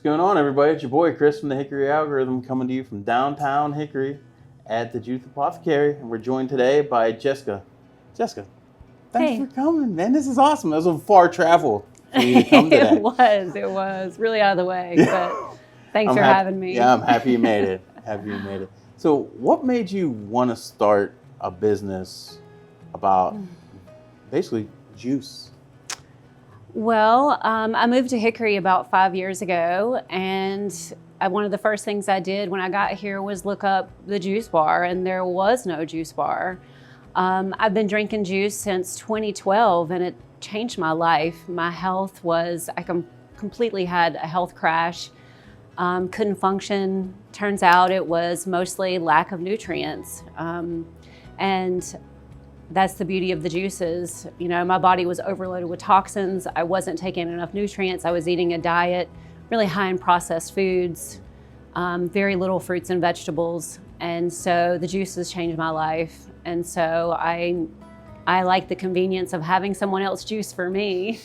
What's going on, everybody? It's your boy Chris from the Hickory Algorithm, coming to you from downtown Hickory at the Juice Apothecary, and we're joined today by Jessica. Jessica, thanks for coming, man. This is awesome. That was a far travel for you to come today. It was really out of the way, but thanks for having me. Yeah, I'm happy you made it. So, what made you want to start a business about basically juice? Well, I moved to Hickory about 5 years ago, and one of the first things I did when I got here was look up the juice bar, and there was no juice bar. I've been drinking juice since 2012, and it changed my life. My health was, completely had a health crash, couldn't function. Turns out it was mostly lack of nutrients. And that's the beauty of the juices. You know, my body was overloaded with toxins. I wasn't taking enough nutrients. I was eating a diet really high in processed foods, very little fruits and vegetables. And so the juices changed my life. And so I like the convenience of having someone else juice for me.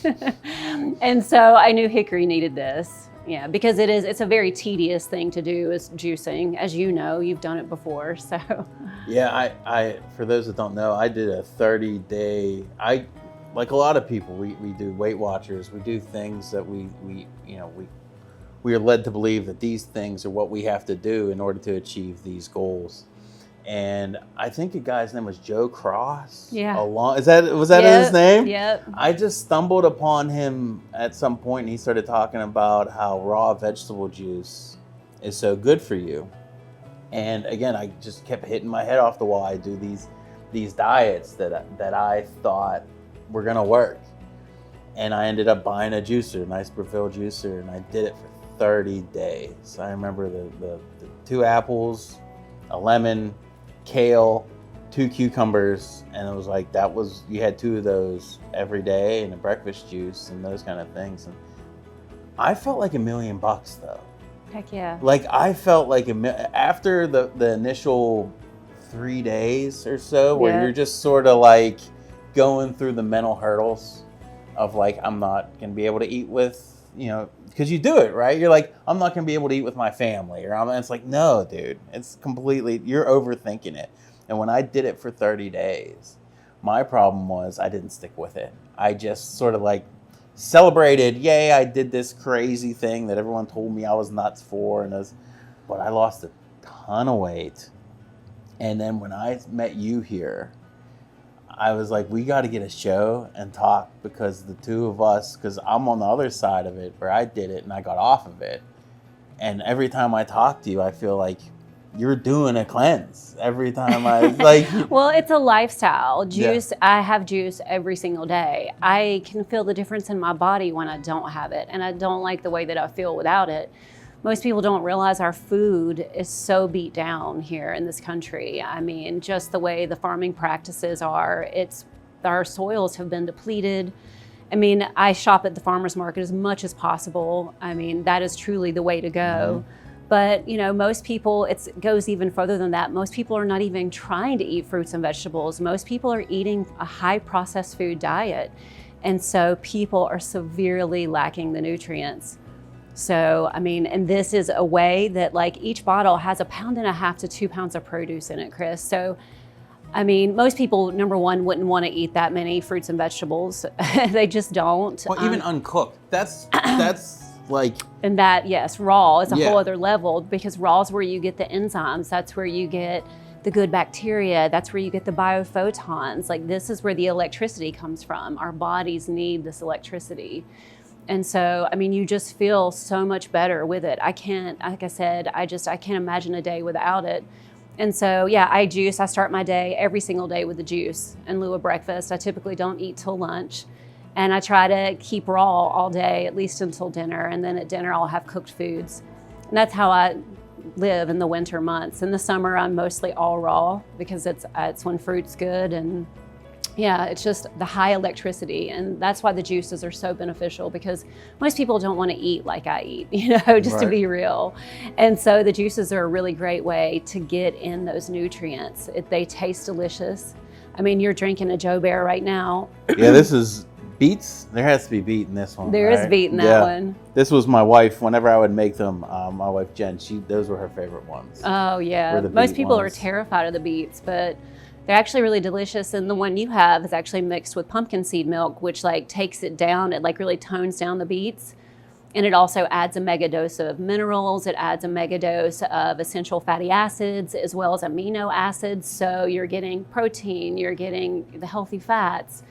And so I knew Hickory needed this. Yeah, because it's a very tedious thing to do, is juicing. As you know, you've done it before, so. Yeah, I for those that don't know, I did a 30-day, like a lot of people, we do Weight Watchers. We do things that we are led to believe that these things are what we have to do in order to achieve these goals. And I think the guy's name was Joe Cross. Yeah. Was that his name? Yep. I just stumbled upon him at some point, and he started talking about how raw vegetable juice is so good for you. And again, I just kept hitting my head off the wall. I do these diets that I thought were gonna work, and I ended up buying a juicer, a nice Breville juicer, and I did it for 30 days. I remember the 2 apples, a lemon, kale, 2 cucumbers, and it was like you had 2 of those every day, and a breakfast juice and those kind of things. And I felt like $1 million though. Heck yeah. Like I felt like after the initial 3 days or so, where you're just sort of like going through the mental hurdles of like, I'm not gonna be able to eat with, because you do it, right? You're like, I'm not gonna be able to eat with my family, it's like, no, dude, it's completely, you're overthinking it. And when I did it for 30 days, my problem was I didn't stick with it. I just sort of like celebrated, yay, I did this crazy thing that everyone told me I was nuts for, but I lost a ton of weight. And then when I met you here, I was like, we got to get a show and talk, because the two of us, because I'm on the other side of it where I did it and I got off of it. And every time I talk to you, I feel like you're doing a cleanse every time I like. Well, it's a lifestyle. Juice, yeah. I have juice every single day. I can feel the difference in my body when I don't have it, and I don't like the way that I feel without it. Most people don't realize our food is so beat down here in this country. I mean, just the way the farming practices are, our soils have been depleted. I mean, I shop at the farmer's market as much as possible. I mean, that is truly the way to go. Mm-hmm. But, most people, it goes even further than that. Most people are not even trying to eat fruits and vegetables. Most people are eating a high processed food diet. And so people are severely lacking the nutrients. So, I mean, and this is a way that like each bottle has 1.5 pounds to 2 pounds of produce in it, Chris. So, I mean, most people, number one, wouldn't want to eat that many fruits and vegetables. They just don't. Well, even uncooked, that's like. And that, yes, raw is a whole other level, because raw is where you get the enzymes. That's where you get the good bacteria. That's where you get the biophotons. Like, this is where the electricity comes from. Our bodies need this electricity. And so, I mean, you just feel so much better with it. I can't, like I said, I can't imagine a day without it. And so, yeah, I juice. I start my day every single day with the juice in lieu of breakfast. I typically don't eat till lunch. And I try to keep raw all day, at least until dinner. And then at dinner, I'll have cooked foods. And that's how I live in the winter months. In the summer, I'm mostly all raw, because it's when fruit's good. And yeah, it's just the high electricity. And that's why the juices are so beneficial, because most people don't want to eat like I eat, just to be real. And so the juices are a really great way to get in those nutrients. They taste delicious. I mean, you're drinking a Joe Bear right now. Yeah, this is Beets? There has to be beet in this one. There is beet in that one. This was my wife. Whenever I would make them, my wife Jen, those were her favorite ones. Oh yeah, most people are terrified of the beets, but they're actually really delicious. And the one you have is actually mixed with pumpkin seed milk, which like takes it down. It like really tones down the beets, and it also adds a mega dose of minerals. It adds a mega dose of essential fatty acids as well as amino acids. So you're getting protein, you're getting the healthy fats.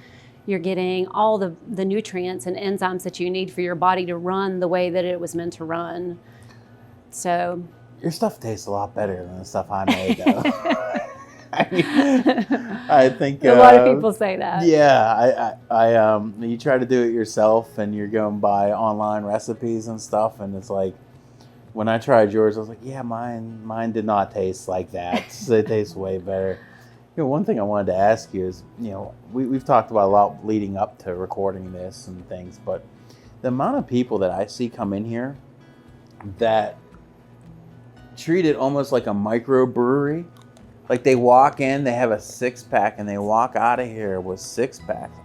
You're getting all the nutrients and enzymes that you need for your body to run the way that it was meant to run. So your stuff tastes a lot better than the stuff I made, though. I think a lot of people say that. Yeah, I you try to do it yourself, and you're going by online recipes and stuff, and it's like when I tried yours, I was like, yeah, mine did not taste like that. They taste way better. You know, one thing I wanted to ask you is, you know, we've talked about a lot leading up to recording this and things, but the amount of people that I see come in here that treat it almost like a microbrewery. Like they walk in, they have a 6-pack, and they walk out of here with 6-packs.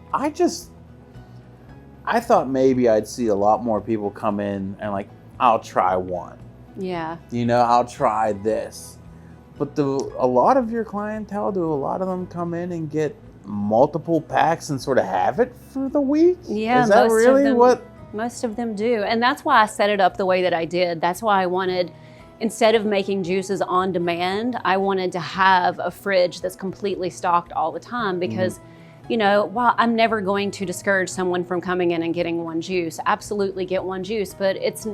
I thought maybe I'd see a lot more people come in and like, I'll try one. Yeah. You know, I'll try this. But a lot of your clientele, do a lot of them come in and get multiple packs and sort of have it for the week? Yeah, is that really what? Most of them do. And that's why I set it up the way that I did. That's why I wanted, instead of making juices on demand, I wanted to have a fridge that's completely stocked all the time because, you know, while I'm never going to discourage someone from coming in and getting one juice, absolutely get one juice, but it's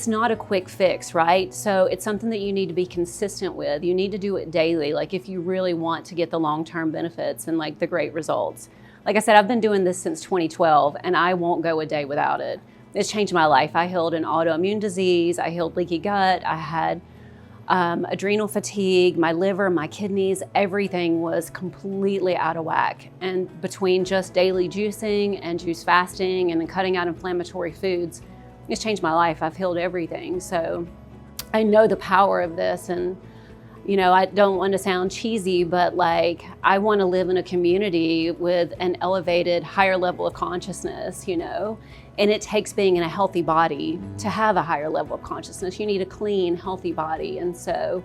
not a quick fix, right? So it's something that you need to be consistent with. You need to do it daily, like if you really want to get the long-term benefits and like the great results. Like I said, I've been doing this since 2012 and I won't go a day without it. It's changed my life. I healed an autoimmune disease, I healed leaky gut, I had adrenal fatigue, my liver, my kidneys, everything was completely out of whack. And between just daily juicing and juice fasting and cutting out inflammatory foods, it's changed my life. I've healed everything. So I know the power of this. And, you know, I don't want to sound cheesy, but like I want to live in a community with an elevated, higher level of consciousness, you know, and it takes being in a healthy body to have a higher level of consciousness. You need a clean, healthy body. And so,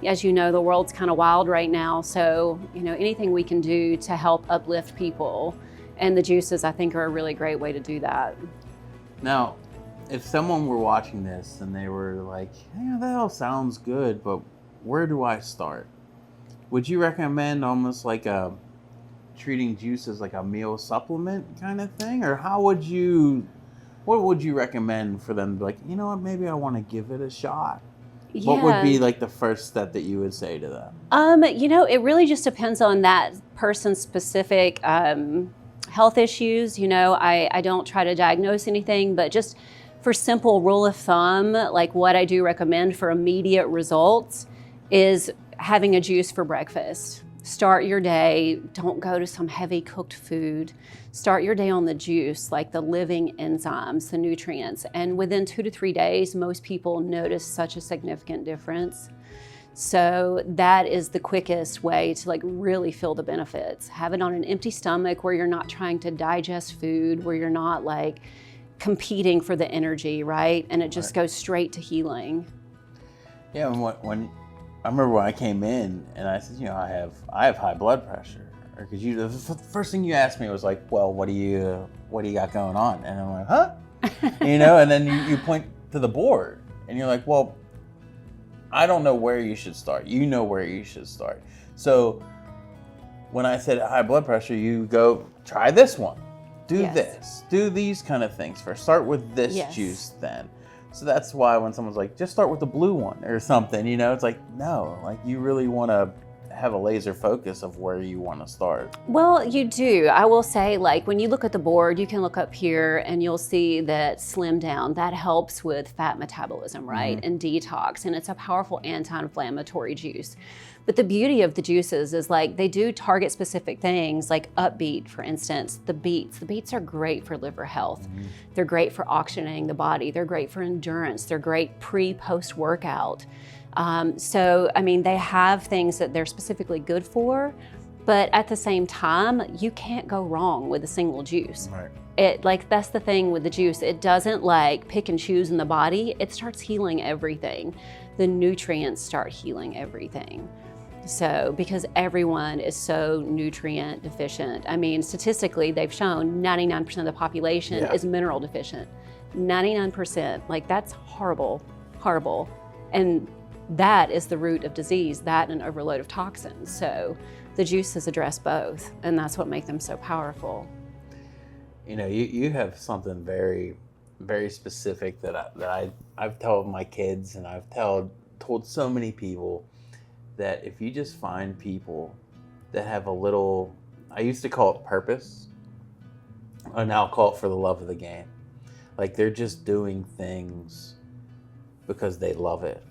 as you know, the world's kind of wild right now. So, you know, anything we can do to help uplift people, and the juices, I think, are a really great way to do that. Now, if someone were watching this and they were like, yeah, that all sounds good, but where do I start? Would you recommend almost like treating juice as like a meal supplement kind of thing? Or what would you recommend for them to be like, you know what, maybe I want to give it a shot? Yeah. What would be like the first step that you would say to them? You know, it really just depends on that person's specific health issues. You know, I don't try to diagnose anything, but just for simple rule of thumb, like what I do recommend for immediate results is having a juice for breakfast. Start your day, don't go to some heavy cooked food. Start your day on the juice, like the living enzymes, the nutrients. And within 2 to 3 days, most people notice such a significant difference. So that is the quickest way to like really feel the benefits. Have it on an empty stomach where you're not trying to digest food, where you're not like competing for the energy, right? And it just goes straight to healing. Yeah, when I remember when I came in and I said, you know, I have high blood pressure, because the first thing you asked me was like, well, what do you got going on? And I'm like, huh? You know, and then you point to the board and you're like, well, I don't know where you should start. You know where you should start. So when I said high blood pressure, you go, try this one. Do this. Do these kind of things first. Start with this juice then. So that's why when someone's like, just start with the blue one or something, you know, it's like, no, like you really want to have a laser focus of where you want to start. Well, you do. I will say, like, when you look at the board, you can look up here and you'll see that Slim Down, that helps with fat metabolism, right? Mm-hmm. And detox. And it's a powerful anti-inflammatory juice. But the beauty of the juices is like they do target specific things, like Upbeat, for instance, the beets. The beets are great for liver health. Mm-hmm. They're great for oxygenating the body. They're great for endurance. They're great pre-post workout. So, I mean, they have things that they're specifically good for, But at the same time, you can't go wrong with a single juice. Right. That's the thing with the juice. It doesn't like pick and choose in the body. It starts healing everything. The nutrients start healing everything. So, because everyone is so nutrient deficient. I mean, statistically, they've shown 99% of the population is mineral deficient. 99%, like that's horrible, horrible. And that is the root of disease, that and an overload of toxins. So the juices address both, and that's what makes them so powerful. You know, you have something very, very specific that I've told my kids, and I've told so many people, that if you just find people that have a little, I used to call it purpose, I now call it for the love of the game. Like they're just doing things because they love it.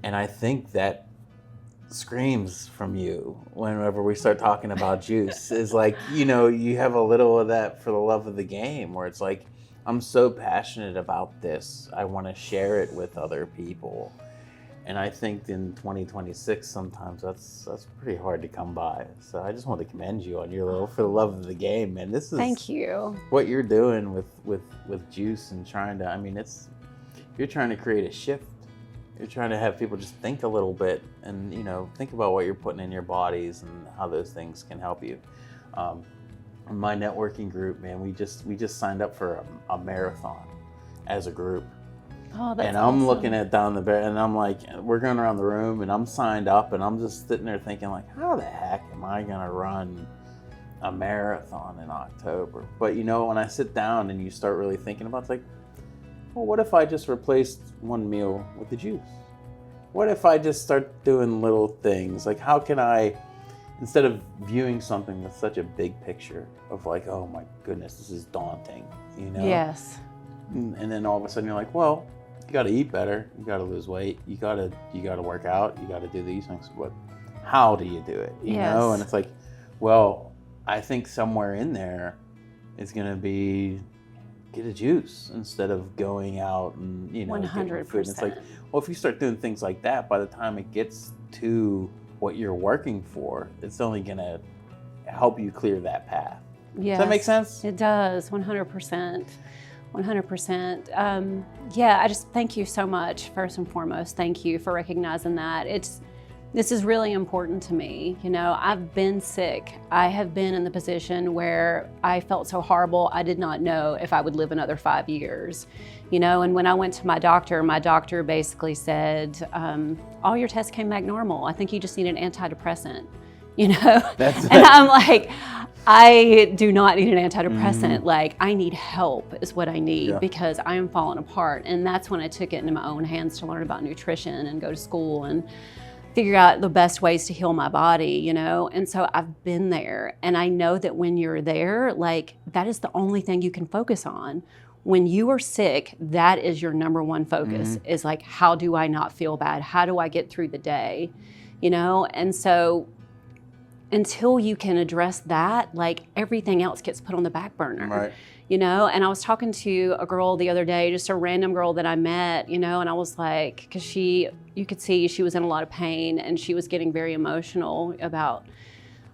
And I think that screams from you whenever we start talking about juice is like, you know, you have a little of that for the love of the game, where it's like, I'm so passionate about this, I want to share it with other people. And I think in 2026 sometimes that's pretty hard to come by. So I just want to commend you on your little for the love of the game, man. This is Thank you. What you're doing with juice, and trying to, I mean, you're trying to create a shift. You're trying to have people just think a little bit, and, you know, think about what you're putting in your bodies and how those things can help you. In my networking group, man, we just signed up for a marathon as a group. Oh, that's and I'm awesome. looking at down the bar, and I'm like, we're going around the room, and I'm signed up, and I'm just sitting there thinking, like, how the heck am I going to run a marathon in October? But, you know, when I sit down and you start really thinking about it, it's like, well, what if I just replaced one meal with the juice? What if I just start doing little things? Like, how can I, instead of viewing something with such a big picture of like, oh my goodness, this is daunting, you know? Yes. And then all of a sudden you're like, well, you got to eat better, you got to lose weight, you got to work out, you got to do these things. But how do you do it? You know? And it's like, well, I think somewhere in there is going to be, get a juice instead of going out and, you know, 100%. food. And it's like, well, if you start doing things like that, by the time it gets to what you're working for, it's only going to help you clear that path. Yes. Does that make sense? It does, 100%. 100%. Yeah, I just thank you so much, first and foremost. Thank you for recognizing that. This is really important to me. You know, I've been sick. I have been in the position where I felt so horrible, I did not know if I would live another 5 years. You know, and when I went to my doctor basically said, all your tests came back normal. I think you just need an antidepressant, you know? And I'm like, I do not need an antidepressant. Like, I need help is what I need, because I am falling apart. And that's when I took it into my own hands to learn about nutrition and go to school and figure out the best ways to heal my body, you know? And so I've been there, and I know that when you're there, like, that is the only thing you can focus on. When you are sick, that is your number one focus, is like, how do I not feel bad? How do I get through the day? You know? And so until you can address that, like, everything else gets put on the back burner. Right. You know, and I was talking to a girl the other day, just a random girl that I met, you know, and I was like, because you could see she was in a lot of pain, and she was getting very emotional about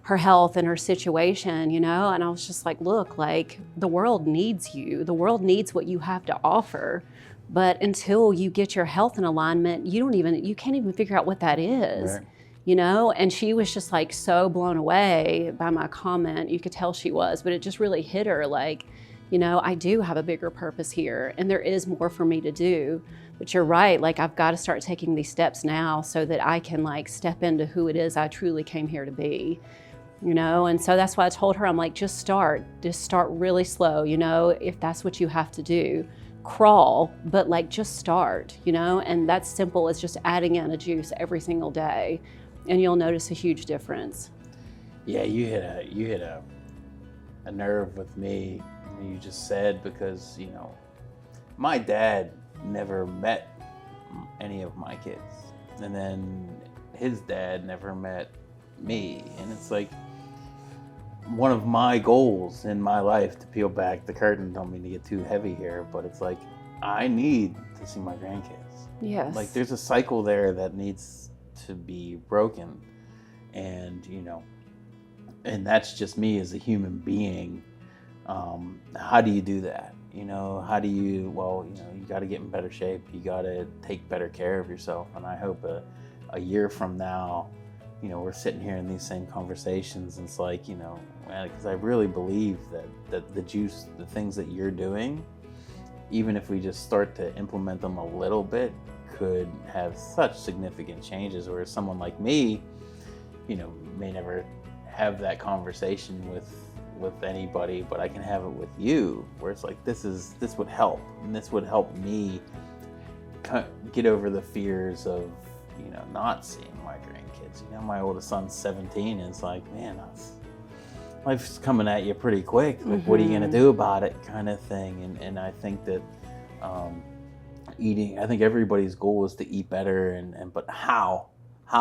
her health and her situation, you know, and I was just like, look, like, the world needs you. The world needs what you have to offer. But until you get your health in alignment, you can't even figure out what that is. Right. You know, and she was just like so blown away by my comment. You could tell she was, but it just really hit her, like, you know, I do have a bigger purpose here, and there is more for me to do. But you're right, like, I've got to start taking these steps now so that I can, like, step into who it is I truly came here to be, you know? And so that's why I told her, I'm like, just start really slow, you know, if that's what you have to do. Crawl, but like, just start, you know? And that's simple as just adding in a juice every single day, and you'll notice a huge difference. Yeah, you hit a nerve with me. You just said, because, you know, my dad never met any of my kids, and then his dad never met me, and it's like one of my goals in my life to peel back the curtain. Don't mean to get too heavy here, but it's like, I need to see my grandkids. Yes. Like, there's a cycle there that needs to be broken, and, you know, and that's just me as a human being. How do you do that? How do you, you got to get in better shape. You got to take better care of yourself. And I hope a year from now, we're sitting here in these same conversations. And it's like, because I really believe that the juice, the things that you're doing, even if we just start to implement them a little bit, could have such significant changes. Whereas someone like me, may never have that conversation with anybody, but I can have it with you, where it's like, this would help, and this would help me get over the fears of, not seeing my grandkids. My oldest son's 17, and it's like, man, life's coming at you pretty quick. Like, what are you going to do about it, kind of thing. And I think that eating, I think everybody's goal is to eat better, but how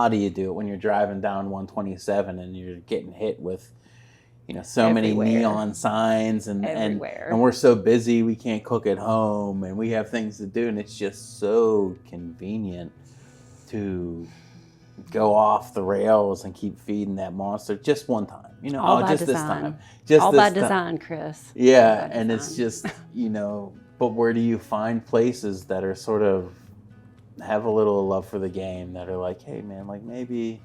do you do it when you're driving down 127 and you're getting hit with so everywhere. Many neon signs and we're so busy we can't cook at home, and we have things to do, and it's just so convenient to go off the rails and keep feeding that monster just one time, all by just design. This time, all by design, Chris. Yeah, and it's just but where do you find places that are sort of have a little love for the game, that are like, hey man, like, maybe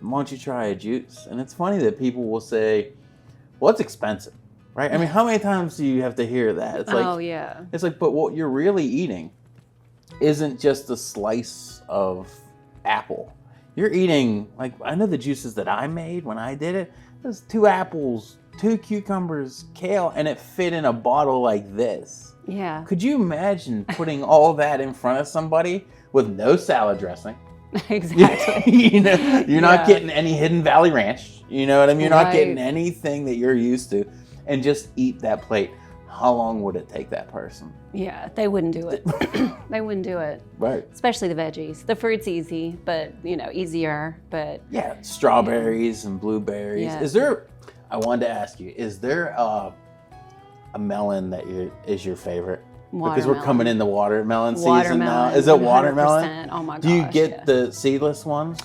why don't you try a juice? And it's funny that people will say, well, it's expensive, right? I mean, how many times do you have to hear that? It's like, oh yeah. It's like, but what you're really eating isn't just a slice of apple. You're eating, like, I know the juices that I made when I did it, was 2 apples, 2 cucumbers, kale, and it fit in a bottle like this. Yeah. Could you imagine putting all that in front of somebody with no salad dressing? Exactly. You're not getting any Hidden Valley Ranch. You know what I mean? You're not Right. getting anything that you're used to, and just eat that plate. How long would it take that person? Yeah, they wouldn't do it. They wouldn't do it. Right. Especially the veggies. The fruit's easy, but easier. But yeah, strawberries and blueberries. Yeah. I wanted to ask you, is there a melon that is your favorite? Because we're coming in the watermelon season now. Is it watermelon? Oh my gosh. Do you get the seedless ones?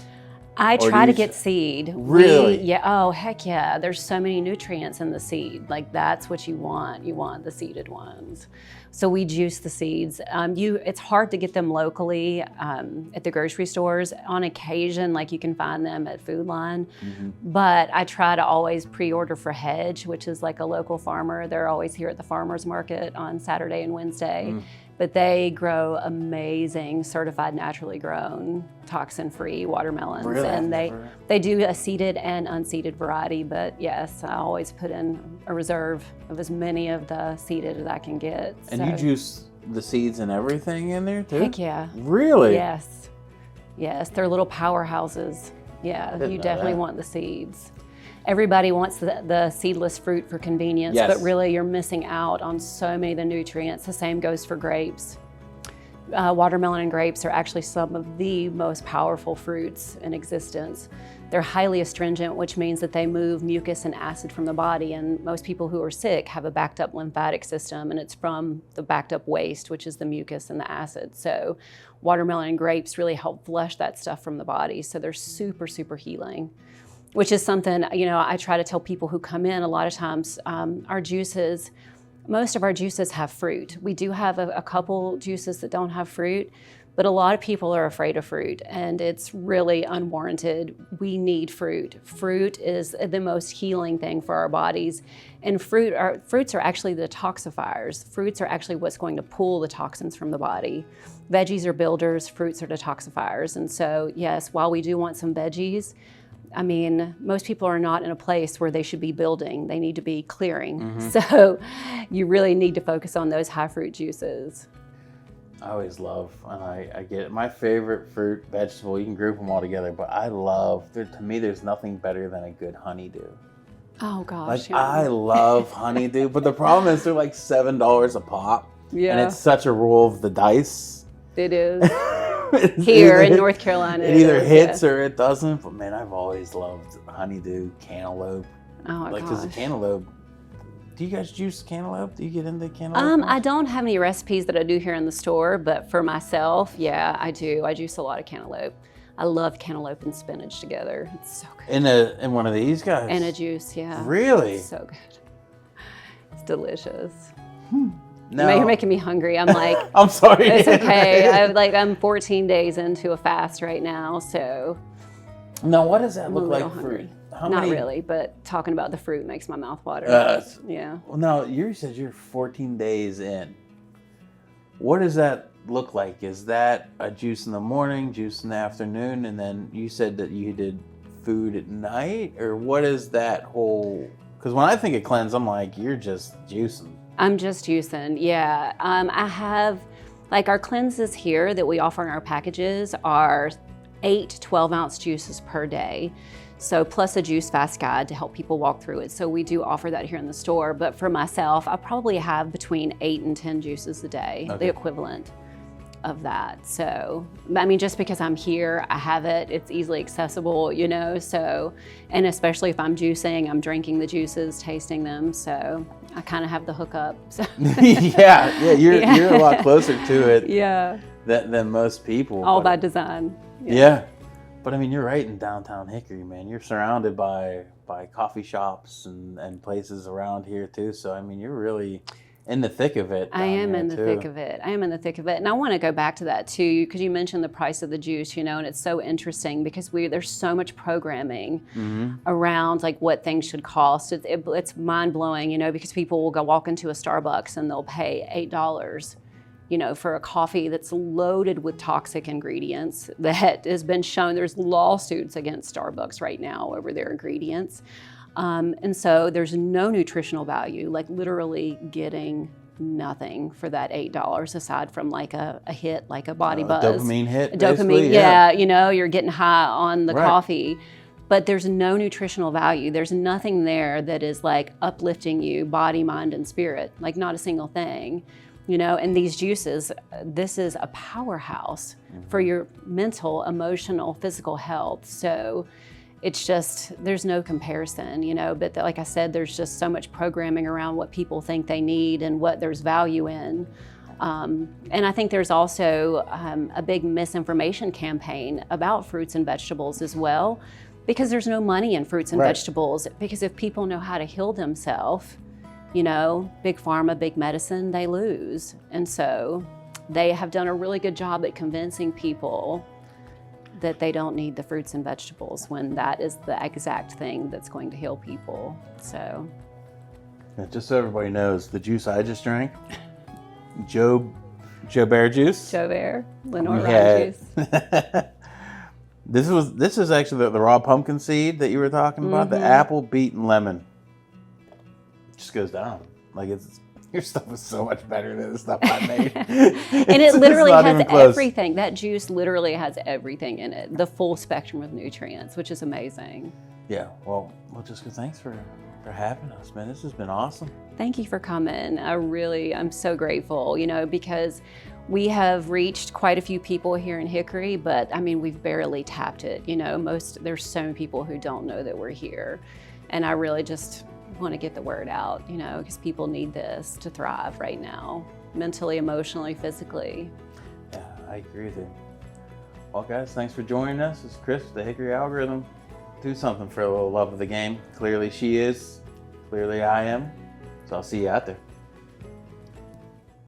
I try to get seed. Really? Yeah. Oh, heck yeah. There's so many nutrients in the seed. Like, that's what you want. You want the seeded ones. So we juice the seeds. It's hard to get them locally at the grocery stores. On occasion, like, you can find them at Food Line. Mm-hmm. But I try to always pre-order for Hedge, which is like a local farmer. They're always here at the farmer's market on Saturday and Wednesday. Mm. But they grow amazing, certified naturally grown, toxin-free watermelons. Really? And they do a seeded and unseeded variety. But yes, I always put in a reserve of as many of the seeded as I can get. And you juice the seeds and everything in there too? Heck yeah. Really? Yes. Yes, they're little powerhouses. Yeah, you definitely want the seeds. Everybody wants the seedless fruit for convenience, yes. But really you're missing out on so many of the nutrients. The same goes for grapes. Watermelon and grapes are actually some of the most powerful fruits in existence. They're highly astringent, which means that they move mucus and acid from the body, and most people who are sick have a backed up lymphatic system, and it's from the backed up waste, which is the mucus and the acid. So watermelon and grapes really help flush that stuff from the body, so they're super, super healing. Which is something, I try to tell people who come in a lot of times, most of our juices have fruit. We do have a couple juices that don't have fruit, but a lot of people are afraid of fruit, and it's really unwarranted. We need fruit. Fruit is the most healing thing for our bodies, and fruits are actually the detoxifiers. Fruits are actually what's going to pull the toxins from the body. Veggies are builders, fruits are detoxifiers, and so yes, while we do want some veggies, I mean, most people are not in a place where they should be building. They need to be clearing. Mm-hmm. So you really need to focus on those high fruit juices. I always love, and I get it. My favorite fruit, vegetable, you can group them all together, but to me, there's nothing better than a good honeydew. Oh gosh. I love honeydew, but the problem is they're like $7 a pop. Yeah. And it's such a roll of the dice. It is. Here in North Carolina. It either hits or it doesn't. But man, I've always loved honeydew, cantaloupe. Oh my gosh. Because the cantaloupe, do you guys juice cantaloupe? Do you get into cantaloupe? I don't have any recipes that I do here in the store, but for myself, yeah, I do. I juice a lot of cantaloupe. I love cantaloupe and spinach together. It's so good. In one of these guys? In a juice, yeah. Really? It's so good. It's delicious. No. You're making me hungry. I'm like, I'm sorry. it's okay. I'm 14 days into a fast right now, so. Now, what does that I'm look a like little for? hungry. How Not many? really, but talking about the fruit makes my mouth water. Yeah. Well, now you said you're 14 days in. What does that look like? Is that a juice in the morning, juice in the afternoon, and then you said that you did food at night, or what is that whole? Because when I think of cleanse, I'm like, you're just juicing. I'm just juicing, yeah. I have, like, our cleanses here that we offer in our packages are 8 12-ounce juices per day. So plus a juice fast guide to help people walk through it. So we do offer that here in the store. But for myself, I probably have between 8 and 10 juices a day, the equivalent of that. So, I mean, just because I'm here, I have it, it's easily accessible, you know, so, and especially if I'm juicing, I'm drinking the juices, tasting them. So I kind of have the hookup. So. You're a lot closer to it than most people. All by design. Yeah. But I mean, you're right in downtown Hickory, man. You're surrounded by coffee shops and places around here too. So I mean, you're really in the thick of it. I am in the thick of it. And I want to go back to that too, because you mentioned the price of the juice, you know, and it's so interesting because there's so much programming around like what things should cost. It's mind blowing, you know, because people will go walk into a Starbucks and they'll pay $8. You know, for a coffee that's loaded with toxic ingredients that has been shown. There's lawsuits against Starbucks right now over their ingredients. And so there's no nutritional value, like literally getting nothing for that $8 aside from like a hit, like a body buzz. Dopamine hit. Dopamine, you know, you're getting high on the coffee. But there's no nutritional value. There's nothing there that is like uplifting you, body, mind, and spirit, like not a single thing. You know, and these juices, this is a powerhouse for your mental, emotional, physical health. So it's just, there's no comparison, you know, but like I said, there's just so much programming around what people think they need and what there's value in. And I think there's also a big misinformation campaign about fruits and vegetables as well, because there's no money in fruits and vegetables, because if people know how to heal themselves, you know, big pharma, big medicine, they lose. And so they have done a really good job at convincing people that they don't need the fruits and vegetables when that is the exact thing that's going to heal people. So. Yeah, just so everybody knows, the juice I just drank, Joe Bear juice. Joe Bear, Lenore Rye juice. This is actually the raw pumpkin seed that you were talking about, the apple, beet, and lemon. Just goes down. Like your stuff is so much better than the stuff I made. And it literally has everything. That juice literally has everything in it. The full spectrum of nutrients, which is amazing. Yeah. Well, Jessica, thanks for having us, man. This has been awesome. Thank you for coming. I'm so grateful, you know, because we have reached quite a few people here in Hickory, but I mean, we've barely tapped it. You know, there's so many people who don't know that we're here. And I really just want to get the word out, you know, because people need this to thrive right now, mentally, emotionally, physically. Yeah, I agree with you. Well, guys, thanks for joining us. It's Chris, the Hickory Algorithm. Do something for a little love of the game. Clearly she is. Clearly I am. So I'll see you out there.